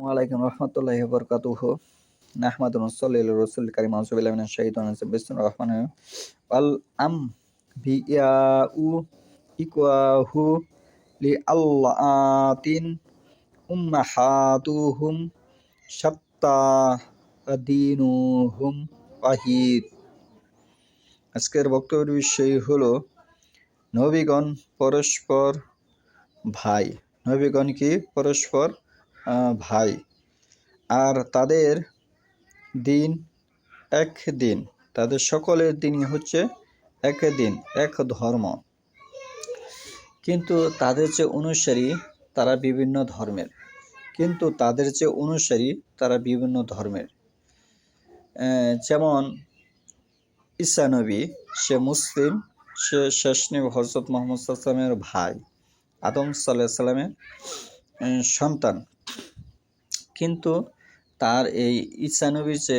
ওয়ালাইকুম রহমতুল্লাহি ওয়া বারাকাতুহু। নাহমাদুহু ওয়া নুসাল্লি আলা রাসূলিল কারীম। আউযু বিল্লাহি মিনাশ শাইতানির রাজিম। বিসমিল্লাহির রহমানির রহিম। ওয়াল আমবিয়াউ ইকওয়াহু লিআল্লাতিন উম্মাহাতুহুম শাত্তা দীনুহুম ওয়াহিদ। আজকের বক্তব্যের বিষয় হলো নবীগণ পরস্পর ভাই। নবীগণ কি পরস্পর ভাই, আর তাদের দিন এক দিন, তাদের সকলের দিনই হচ্ছে এক দিন, এক ধর্ম, কিন্তু তাদের যে অনুসারী তারা বিভিন্ন ধর্মের, যেমন ঈসা নবী, সে মুসলিম, সে শেষ নবী হযরত মুহাম্মদ সাল্লাল্লাহু আলাইহি ওয়াসাল্লামের ভাই, আদম সাল্লাল্লাহু আলাইহি সাল্লামের সন্তান, কিন্তু তার এই ঈসা নবীর যে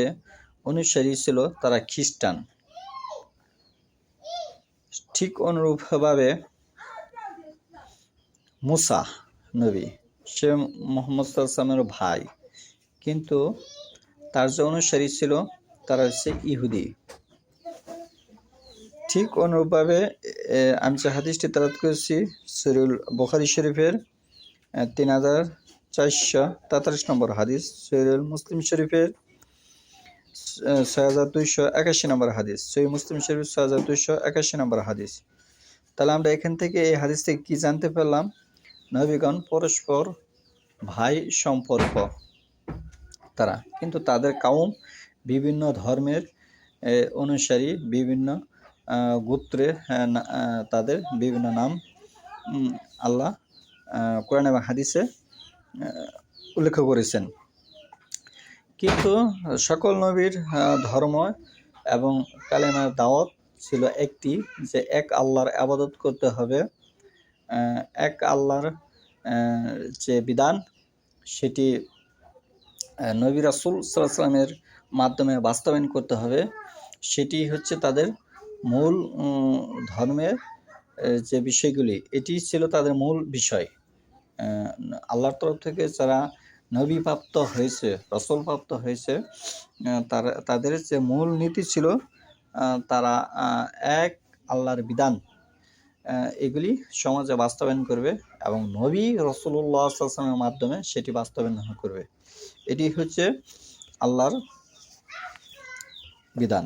অনুসারী ছিল তারা খ্রিস্টান। ঠিক অনুরূপভাবে মুসা নবী, সে মুহাম্মদ সাল্লাল্লাহু আলাইহি ওয়াসাল্লামের ভাই, কিন্তু তার যে অনুসারী ছিল তারা হচ্ছে ইহুদি। ঠিক অনুরূপভাবে আমি যে হাদিসটি তেলাওয়াত করেছি সহিহ বুখারী শরীফের 3443 নম্বর হাদিস, সহিহ মুসলিম শরীফের 6281 নম্বর হাদিস, সহিহ মুসলিম শরীফ 6281 নম্বর হাদিস। তাহলে আমরা এখান থেকে এই হাদিস থেকে কি জানতে পারলাম? নবীগণ পরস্পর ভাই সম্পর্ক তারা, কিন্তু তাদের কাউম বিভিন্ন ধর্মের অনুসারী, বিভিন্ন গোত্রের, তাদের বিভিন্ন নাম আল্লাহ কোরআন এবং হাদিসে উল্লেখ করেছেন। কিন্তু সকল নবীর ধর্ম এবং কালেমার দাওয়াত ছিল একটি, যে এক আল্লাহর ইবাদত করতে হবে, এক আল্লাহর যে বিধান সেটি নবী রাসূল সাল্লাল্লাহু আলাইহি ওয়াসাল্লামের মাধ্যমে বাস্তবায়ন করতে হবে। সেটি হচ্ছে তাদের মূল ধর্মের যে বিষয়গুলি, এটি ছিল তাদের মূল বিষয়। আল্লাহর তরফ থেকে যারা নবী প্রাপ্ত হয়েছে, রাসূল প্রাপ্ত হয়েছে, তাদের যে মূল নীতি ছিল তারা এক আল্লাহর বিধান এগুলি সমাজে বাস্তবায়ন করবে এবং নবী রাসূলুল্লাহ সাল্লাল্লাহু আলাইহি ওয়াসাল্লামের মাধ্যমে সেটি বাস্তবায়ন করবে। এটি হচ্ছে আল্লাহর বিধান।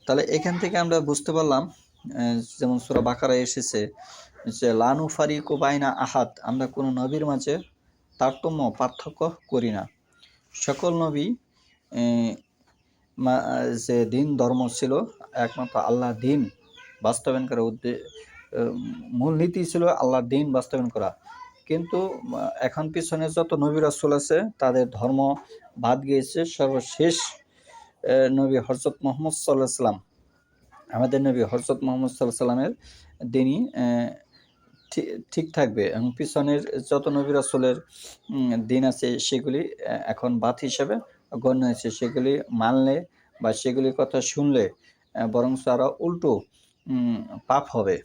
তাহলে এখান থেকে আমরা বুঝতে পারলাম, যেমন সূরা বাকারায় এসেছে যে লা নুফারিকু বাইনা আহাদ, আমরা কোনো নবীর মাঝে পার্থক্য করি না। সকল নবী যে দিন ধর্ম ছিল একমাত্র আল্লাহ দিন বাস্তবায়ন করার মূল নীতি ছিল আল্লাহর দিন বাস্তবায়ন করা। কিন্তু এখন পিছনে যত নবী রাসূল আছে তাদের ধর্ম বাদ গিয়েছে। সর্বশেষ নবী হযরত মুহাম্মদ সাল্লাল্লাহু আলাইহি ওয়াসাল্লাম, আমাদের নবী হযরত মুহাম্মদ সাল্লাল্লাহু আলাইহি ওয়াসাল্লামের দিনই ঠিক থাকবে, এবং পিছনের যত নবী রাসূলের দিন আছে সেগুলি এখন বাদ হিসেবে গণ্য হয়েছে। সেগুলি মানলে বা সেগুলির কথা শুনলে বরং আরো উল্টো পাপ হবে।